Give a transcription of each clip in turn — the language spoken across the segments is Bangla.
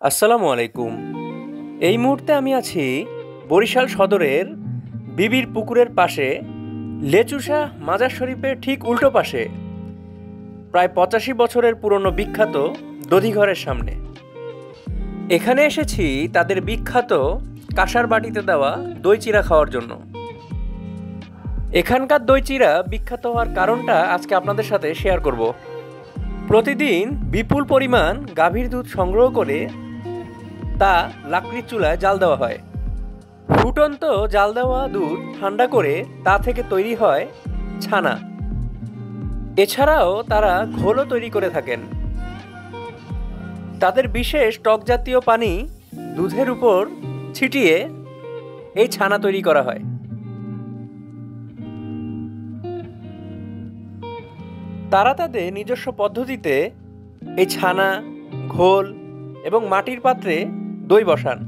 আসসালামু আলাইকুম। এই মুহূর্তে আমি আছি বরিশাল সদরের বিবির পুকুরের পাশে, লেচুশা মাজার শরীফের ঠিক উল্টো পাশে, প্রায় 85 বছরের পুরনো বিখ্যাত দধিঘরের সামনে। এখানে এসেছি তাদের বিখ্যাত কাঁসার বাটিতে দেওয়া দই চিড়া খাওয়ার জন্য। এখানকার দই চিড়া বিখ্যাত হওয়ার কারণটা আজকে আপনাদের সাথে শেয়ার করব। প্রতিদিন বিপুল পরিমাণ গাভীর দুধ সংগ্রহ করে তা লাকড়ির চুলায় জাল দেওয়া হয়। ফুটন্ত জাল দেওয়া দুধ ঠান্ডা করে তা থেকে তৈরি হয় ছানা। এছাড়াও তারা ঘোলও তৈরি করে থাকেন। তাদের বিশেষ টক জাতীয় পানি দুধের উপর ছিটিয়ে এই ছানা তৈরি করা হয়। তারা তাদের নিজস্ব পদ্ধতিতে এই ছানা, ঘোল এবং মাটির পাত্রে দই বসান।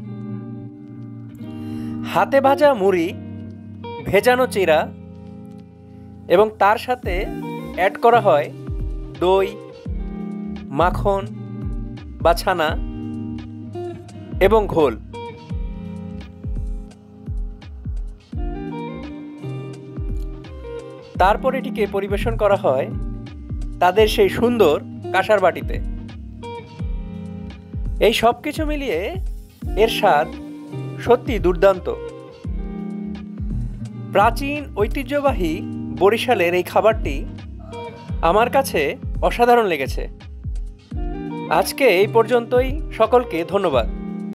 হাতে ভাজা মুড়ি, ভেজানো চিড়া এবং তার সাথে অ্যাড করা হয় দই, মাখন বা ছানা এবং ঘোল। তারপর এটিকে পরিবেশন করা হয় তাদের সেই সুন্দর কাঁসার বাটিতে। এই সব কিছু মিলিয়ে এর স্বাদ সত্যি দুর্দান্ত। প্রাচীন ঐতিহ্যবাহী বরিশালের এই খাবারটি আমার কাছে অসাধারণ লেগেছে। আজকে এই পর্যন্তই। সকলকে ধন্যবাদ।